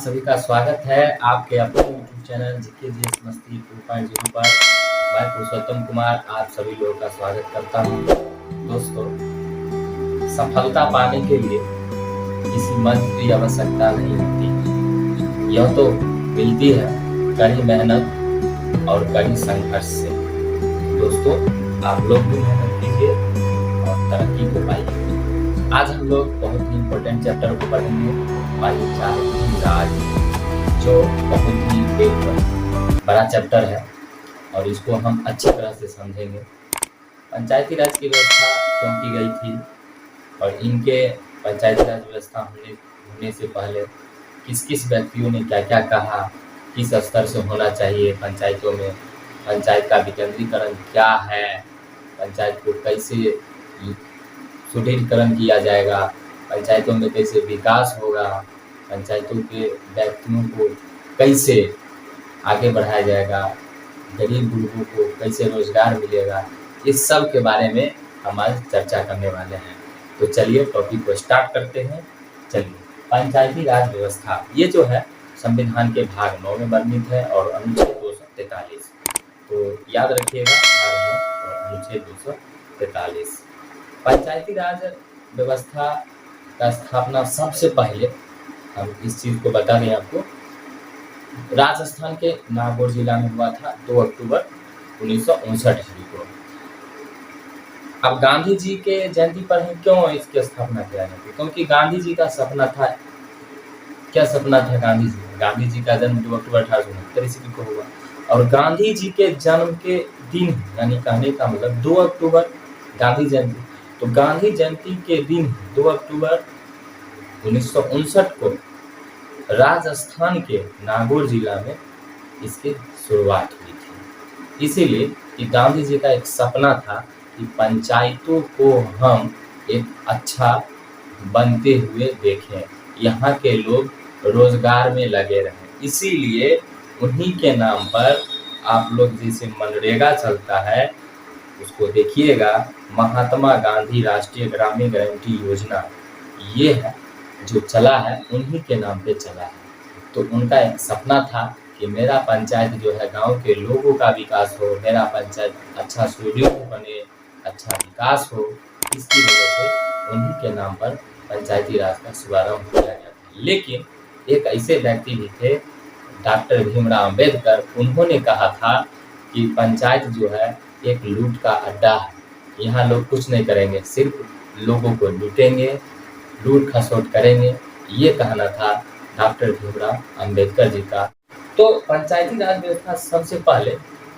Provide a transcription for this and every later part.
सभी का स्वागत है आपके अपने यूट्यूब चैनल जीके मस्ती 2.0 पर। मैं पुरुषोत्तम कुमार आप सभी लोगों का स्वागत करता हूं। दोस्तों, सफलता पाने के लिए किसी मंत्र की आवश्यकता नहीं होती, यह तो मिलती है कड़ी मेहनत और कड़ी संघर्ष से। दोस्तों, आप लोग भी मेहनत कीजिए और तरक्की को पाइए। आज हम लोग बहुत ही इम्पोर्टेंट चैप्टर को पढ़ेंगे, पंचायती राज, जो बहुत ही एक बड़ा चैप्टर है और इसको हम अच्छी तरह से समझेंगे। पंचायती राज की व्यवस्था क्यों की गई थी और इनके पंचायती राज व्यवस्था होने से पहले किस किस व्यक्तियों ने क्या क्या कहा, किस स्तर से होना चाहिए पंचायतों में, पंचायत का विकेंद्रीकरण क्या है, पंचायत को कैसे सुदृढ़ीकरण किया जाएगा, पंचायतों में कैसे विकास होगा, पंचायतों के व्यक्तियों को कैसे आगे बढ़ाया जाएगा, गरीब गुरबों को कैसे रोजगार मिलेगा, इस सब के बारे में हम आज चर्चा करने वाले हैं। तो चलिए टॉपिक को स्टार्ट करते हैं। चलिए, पंचायती राज व्यवस्था ये जो है संविधान के भाग 9 में वर्णित है और अनुच्छेद 243। तो याद रखिएगा, भाग 9 और अनुच्छेद 243। पंचायती राज व्यवस्था का स्थापना सबसे पहले हम इस चीज़ को बता दें आपको, राजस्थान के नागौर जिला में हुआ था 2 अक्टूबर 1959 ईस्वी को। अब गांधी जी के जयंती पर ही क्यों इसकी स्थापना किया गया था? क्योंकि गांधी जी का सपना था। क्या सपना था गांधी जी का जन्म 2 अक्टूबर 1869 ईस्वी को हुआ और गांधी जी के जन्म के दिन, यानी कहने का मतलब 2 अक्टूबर गांधी जयंती, तो गांधी जयंती के दिन 2 अक्टूबर 1959 को राजस्थान के नागौर जिला में इसकी शुरुआत हुई थी। इसीलिए कि गांधी जी का एक सपना था कि पंचायतों को हम एक अच्छा बनते हुए देखें, यहाँ के लोग रोजगार में लगे रहें। इसीलिए उन्हीं के नाम पर आप लोग जैसे मनरेगा चलता है उसको देखिएगा, महात्मा गांधी राष्ट्रीय ग्रामीण गारंटी योजना, ये है जो चला है उन्हीं के नाम पे चला है। तो उनका एक सपना था कि मेरा पंचायत जो है गांव के लोगों का विकास हो, मेरा पंचायत अच्छा सुदृढ़ बने, अच्छा विकास हो। इसकी वजह से उन्हीं के नाम पर पंचायती राज का शुभारंभ किया गया था। लेकिन एक ऐसे व्यक्ति भी थे, डॉक्टर भीमराव अम्बेडकर, उन्होंने कहा था कि पंचायत जो है एक लूट का अड्डा है, यहाँ लोग कुछ नहीं करेंगे, सिर्फ लोगों को लूटेंगे, लूट खसोट करेंगे। ये कहना था डॉक्टर भीमराव अम्बेडकर जी का। तो पंचायती राज व्यवस्था सबसे पहले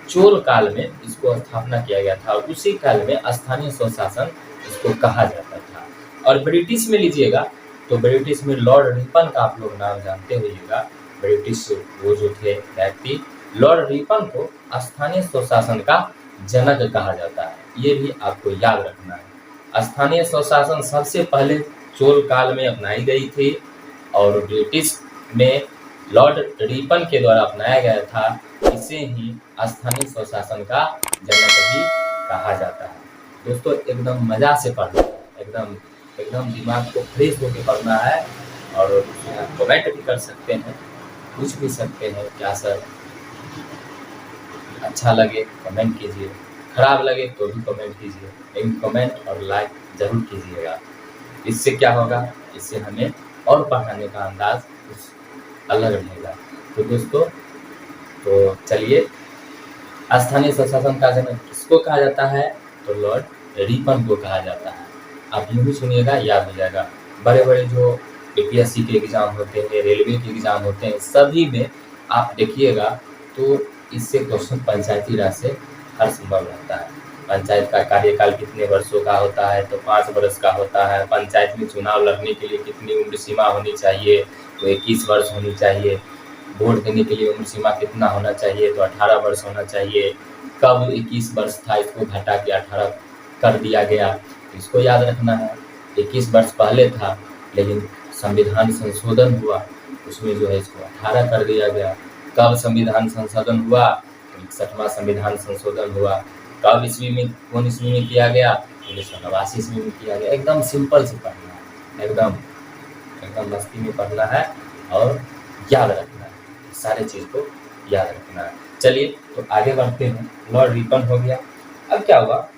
चोल काल में इसको स्थापना किया गया था और उसी काल में स्थानीय स्वशासन इसको कहा जाता था। और ब्रिटिश में लीजिएगा तो ब्रिटिश में लॉर्ड रिपन का आप लोग नाम जानते होइएगा। ब्रिटिश वो जो थे व्यक्ति, लॉर्ड रिपन को स्थानीय स्वशासन का जनक कहा जाता है, ये भी आपको याद रखना है। स्थानीय स्वशासन सबसे पहले चोल काल में अपनाई गई थी और ब्रिटिश में लॉर्ड रिपन के द्वारा अपनाया गया था। इसे ही स्थानीय स्वशासन का जनक भी कहा जाता है। दोस्तों, एकदम मजा से पढ़ना है, एकदम दिमाग को फ्रेश होकर पढ़ना है और उसमें आप कमेंट भी कर सकते हैं, पूछ भी सकते हैं क्या सर, अच्छा लगे कमेंट कीजिए, खराब लगे तो भी कमेंट कीजिए, लेकिन कमेंट और लाइक जरूर कीजिएगा। इससे क्या होगा, इससे हमें और पढ़ाने का अंदाज कुछ अलग रहेगा। तो दोस्तों, तो चलिए, स्थानीय स्वशासन का जनक किसको कहा जाता है? तो लॉर्ड रिपन को कहा जाता है। आप यूँ ही सुनिएगा, याद हो जाएगा। बड़े बड़े जो APSC के एग्जाम होते हैं, रेलवे के एग्जाम होते हैं, सभी में आप देखिएगा तो इससे क्वेश्चन पंचायती राज से हर संभव रहता है। पंचायत का कार्यकाल कितने वर्षों का होता है? तो 5 वर्ष का होता है। पंचायत में चुनाव लड़ने के लिए कितनी उम्र सीमा होनी चाहिए? तो 21 वर्ष होनी चाहिए। वोट देने के लिए उम्र सीमा कितना होना चाहिए? तो 18 वर्ष होना चाहिए। कब 21 वर्ष था, इसको घटा के 18 कर दिया गया, इसको याद रखना है। 21 वर्ष पहले था, लेकिन संविधान संशोधन हुआ, उसमें जो है इसको 18 कर दिया गया। कब संविधान संशोधन हुआ? तो 61वां संविधान संशोधन हुआ। कब ईस्वी में, कौन ईस्वी में किया गया? 1989 ईस्वी में किया गया। एकदम सिंपल से पढ़ना है, एकदम मस्ती में पढ़ना है और याद रखना है, सारे चीज़ को याद रखना है। चलिए तो आगे बढ़ते हैं। लॉर्ड रिपन हो गया। अब क्या हुआ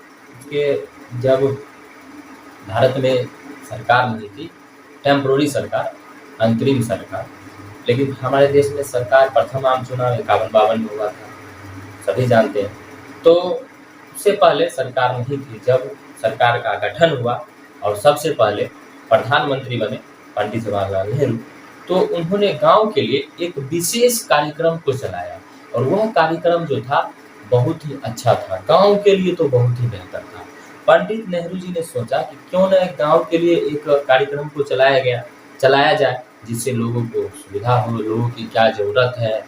कि जब भारत में सरकार नहीं थी, टेम्पोररी सरकार, अंतरिम सरकार, लेकिन हमारे देश में सरकार प्रथम आम चुनाव 51-52 में हुआ था, सभी जानते हैं। तो उससे पहले सरकार नहीं थी। जब सरकार का गठन हुआ और सबसे पहले प्रधानमंत्री बने पंडित जवाहरलाल नेहरू, तो उन्होंने गांव के लिए एक विशेष कार्यक्रम को चलाया और वह कार्यक्रम जो था बहुत ही अच्छा था, गांव के लिए तो बहुत ही बेहतर था। पंडित नेहरू जी ने सोचा कि क्यों न एक गांव के लिए एक कार्यक्रम को चलाया जाए, जिससे लोगों को सुविधा हो, लोगों की क्या ज़रूरत है,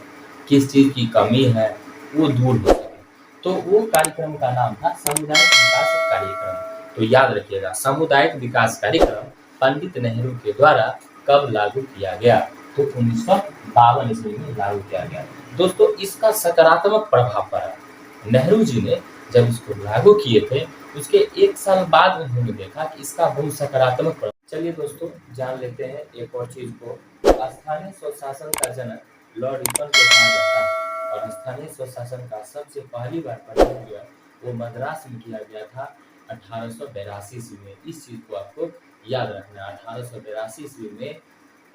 किस चीज़ की कमी है, वो दूर हो सके। तो वो कार्यक्रम का नाम था सामुदायिक विकास कार्यक्रम। तो याद रखिएगा, सामुदायिक विकास कार्यक्रम पंडित नेहरू के द्वारा कब लागू किया गया? तो 1952 ईस्वी में लागू किया गया। दोस्तों, इसका सकारात्मक प्रभाव पड़ा। नेहरू जी ने जब इसको लागू किए थे, उसके 1 साल बाद उन्होंने देखा कि इसका बहुत सकारात्मक प्रभाव। चलिए दोस्तों, जान लेते हैं एक और चीज़ को। स्थानीय स्वशासन का जनक लॉर्ड रिपन को कहा जाता है और स्थानीय स्वशासन का सबसे पहली बार प्रयोग जो है वो मद्रास में किया गया था 1882 ईस्वी में। इस चीज़ को आपको याद रखना है। 1882 ईस्वी में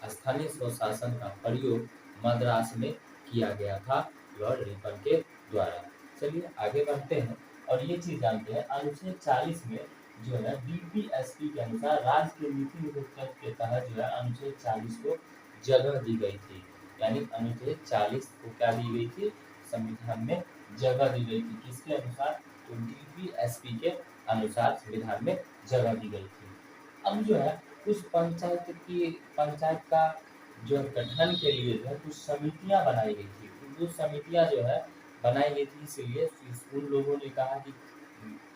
स्थानीय स्वशासन का प्रयोग मद्रास में किया गया था लॉर्ड रिपन के द्वारा। चलिए आगे बढ़ते हैं और ये चीज़ जानते हैं, अनुच्छेद 40 में जो है बीपीएसपी के अनुसार राज्य के नीति निरूपण के तहत जो है अनुच्छेद 40 को जगह दी गई थी। यानी अनुच्छेद 40 को क्या दी गई थी? संविधान में जगह दी गई थी। किसके अनुसार? तो बीपीएसपी के अनुसार संविधान में जगह दी गई थी। अब जो है कुछ पंचायत का जो गठन के लिए जो है कुछ समितियां बनाई गई थी। वो समितियां जो है बनाई गई थी, इसलिए उन लोगों ने कहा कि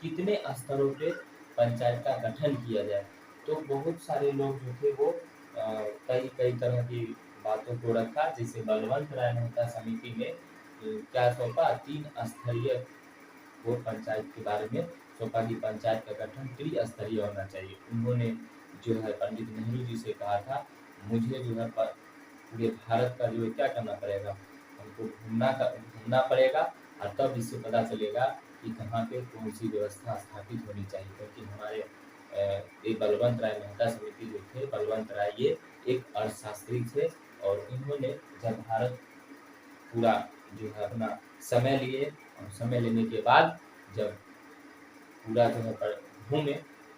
कितने स्तरों पे पंचायत का गठन किया जाए। तो बहुत सारे लोग जो थे वो कई कई तरह की बातों को रखा। जैसे बलवंत राय मेहता समिति में क्या सौंपा? 3 स्तरीय वो पंचायत के बारे में सौंपा कि पंचायत का गठन त्रिस्तरीय होना चाहिए। उन्होंने जो है पंडित नेहरू जी से कहा था, मुझे जो है पूरे भारत का जो है क्या करना पड़ेगा, हमको घूमना पड़ेगा और तब इससे पता चलेगा कि कहाँ पे कौन सी व्यवस्था स्थापित होनी चाहिए। क्योंकि हमारे ये बलवंत राय मेहता समिति जो थे, बलवंत राय ये एक अर्थशास्त्री थे और इन्होंने जब भारत पूरा जो है अपना समय लिए और समय लेने के बाद जब पूरा जो है घूमे,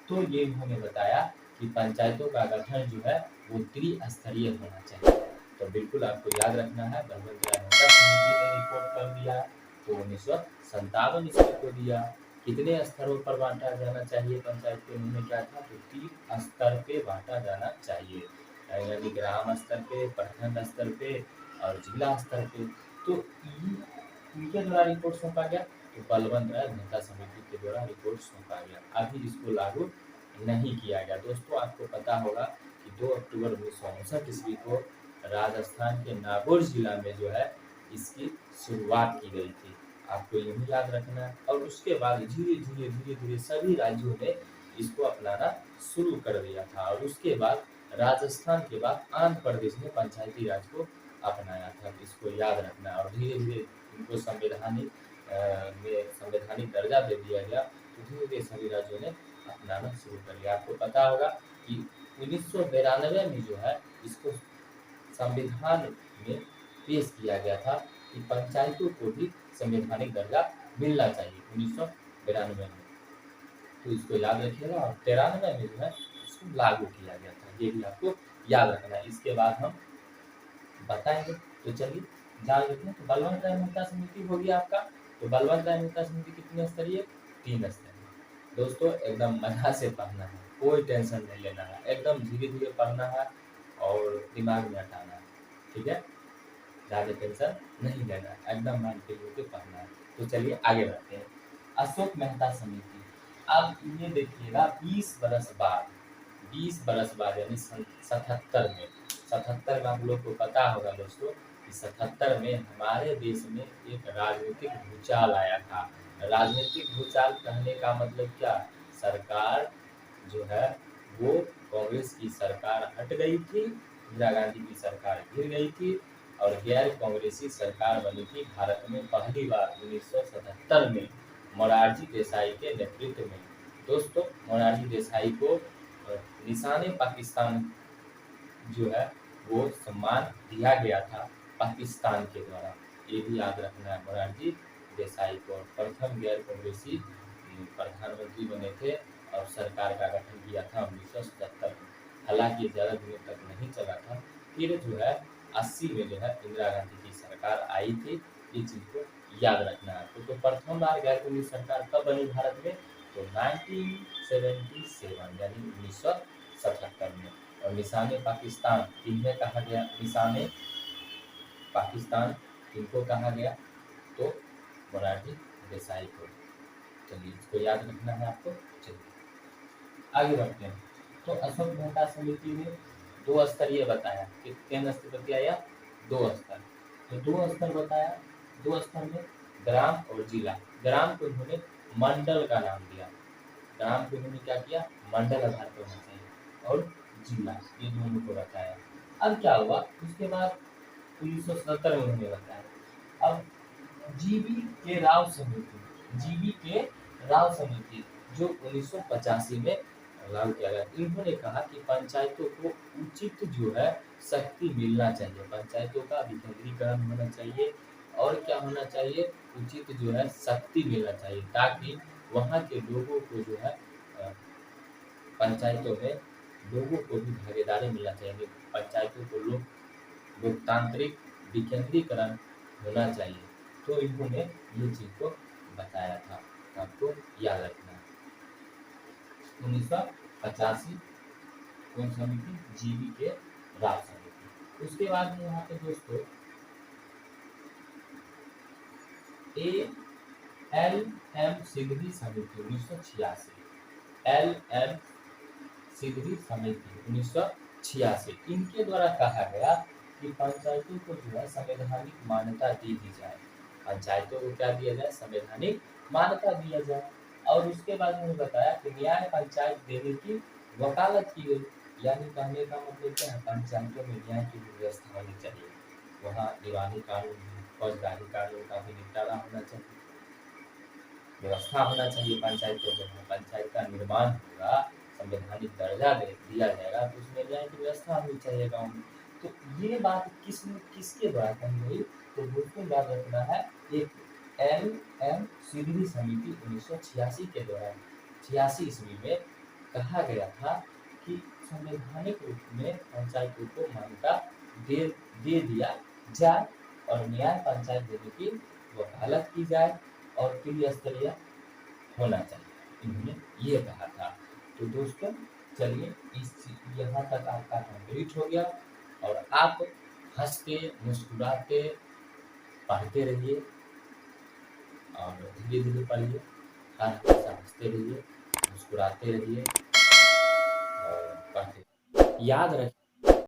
तो ये उन्होंने बताया कि पंचायतों का गठन जो है वो त्रिस्तरीय होना चाहिए। तो बिल्कुल आपको याद रखना है, बलवंत राय मेहता समिति ने रिपोर्ट कर दिया तो 1957 ईस्वी को दिया। कितने स्तरों पर बांटा जाना चाहिए पंचायत को? उन्होंने क्या था? तो 3 स्तर पे बांटा जाना चाहिए, यानी ग्राम स्तर पे, प्रखंड स्तर पे और जिला स्तर पे। तो इनके द्वारा रिपोर्ट सौंपा गया, तो बलवंत राय मेहता समिति के द्वारा रिपोर्ट सौंपा गया। अभी इसको लागू नहीं किया गया। दोस्तों, आपको पता होगा कि 2 अक्टूबर 1959 ईस्वी को राजस्थान के नागौर जिला में जो है इसकी शुरुआत की गई थी। आपको ये भी याद रखना है। और उसके बाद धीरे-धीरे सभी राज्यों ने इसको अपनाना शुरू कर दिया था और उसके बाद राजस्थान के बाद आंध्र प्रदेश ने पंचायती राज को अपनाया था। इसको याद रखना है और धीरे-धीरे इनको संवैधानिक दर्जा दे दिया गया, तो धीरे-धीरे सभी राज्यों ने अपनाना शुरू कर लिया। आपको पता होगा कि 1992 में जो है इसको संविधान में पेश किया गया था कि पंचायतों को भी संवैधानिक दर्जा मिलना चाहिए 1992 में। तो इसको याद रखिएगा और 93 में जो है इसको लागू किया गया था। ये भी आपको याद रखना है। इसके बाद हम बताएंगे। तो चलिए जान लेते हैं। तो बलवंत राय मेहता समिति हो गया आपका। तो बलवंत राय मेहता समिति कितने स्तरीय? 3 स्तरीय। दोस्तों, एकदम मजा से पढ़ना है, कोई टेंशन नहीं लेना है, एकदम धीरे-धीरे पढ़ना है और दिमाग में हटाना है। ठीक है? ज़्यादा टेंशन नहीं लेना है, एकदम माइंडफुल होकर पढ़ना है। तो चलिए आगे बढ़ते हैं। अशोक मेहता समिति। अब ये देखिएगा 20 बरस बाद यानी 77 में आप लोग को पता होगा दोस्तों कि 77 में हमारे देश में एक राजनीतिक भूचाल आया था। राजनीतिक भूचाल कहने का मतलब क्या? सरकार जो है वो कांग्रेस की सरकार हट गई थी इंदिरा गांधी की सरकार गिर गई थी और गैर कांग्रेसी सरकार बनी थी भारत में पहली बार 1977 में मोरारजी देसाई के नेतृत्व में। दोस्तों, मोरारजी देसाई को निशाने पाकिस्तान जो है वो सम्मान दिया गया था पाकिस्तान के द्वारा। ये भी याद रखना है। मोरारजी देसाई को प्रथम गैर कांग्रेसी प्रधानमंत्री बने थे और सरकार का गठन किया था 1977 में। हालांकि ज़्यादा दिनों तक नहीं चला था। फिर जो है 80 में जो है इंदिरा गांधी की सरकार आई थी। ये चीज़ को याद रखना है। तो प्रथम बार गैर कांग्रेसी सरकार कब बनी भारत में? तो 1977 यानी 1977 में। और निशाने पाकिस्तान किन्हें कहा गया? निशाने पाकिस्तान किनको कहा गया? तो मोरारजी देसाई को। चलिए, इसको याद रखना है आपको। चलिए आगे बढ़ते हैं। तो अशोक मेहता समिति ने 2 स्तरीय बताया। कितने स्तर बताया? 2 स्तर। तो 2 स्तर बताया। 2 स्तर में ग्राम और जिला। ग्राम को उन्होंने मंडल का नाम दिया। ग्राम को उन्होंने क्या किया? मंडल आधार पर होना चाहिए। और जिला, ये दोनों को बताया। अब क्या हुआ? उसके बाद 1970 में उन्होंने बताया। अब जीबी के राव समिति जो 1985 में लागू किया गया। इन्होंने कहा कि पंचायतों को उचित जो है शक्ति मिलना चाहिए। पंचायतों का विकेंद्रीकरण होना चाहिए और क्या होना चाहिए? उचित जो है शक्ति मिलना चाहिए, ताकि वहाँ के लोगों को जो है पंचायतों में लोगों को भी भागीदारी मिलना चाहिए। पंचायतों को लोकतांत्रिक विकेंद्रीकरण होना चाहिए। तो इन्होंने ये चीज को बताया था, आपको याद रखना है। 1985 कौन समिति? जीबी के राव समिति। उसके बाद में यहाँ पे दोस्तों एल.एम. सिगरी समिति 1986। एल.एम. सिगरी समिति 1986। इनके द्वारा कहा गया कि पंचायतों को जो है संवैधानिक मान्यता दी जाए। पंचायतों को क्या दिया जाए? संवैधानिक मान्यता दिया जाए। और उसके बाद उन्होंने बताया कि न्याय पंचायत देने की वकालत की गई। यानी कहने का मतलब क्या है? पंचायतों में न्याय की व्यवस्था होनी चाहिए। वहाँ दीवानी कानून, फौजदारी कानून का भी निपटारा होना चाहिए, व्यवस्था होना चाहिए पंचायतों में। पंचायत का निर्माण होगा, संवैधानिक दर्जा दिया जाएगा, तो उसमें न्याय की व्यवस्था होनी चाहिए गाँव में। तो ये बात किसके द्वारा कही गई? तो दोस्तों याद रखना है, एक एल.एम. सिगरी समिति 1986 के दौरान 86 ईस्वी में कहा गया था कि संवैधानिक रूप में पंचायतों को मान्यता दे दिया जाए और न्याय पंचायत देने की वकालत की जाए और त्रिस्तरीय होना चाहिए। इन्होंने ये कहा था। तो दोस्तों चलिए, इस यहाँ तक आपका कंप्लीट हो गया और आप हंसते मुस्कुराते पढ़ते रहिए और धीरे धीरे पढ़िए। हर हमेशा हंसते रहिए, मुस्कुराते रहिए और पढ़ते। याद रखिए।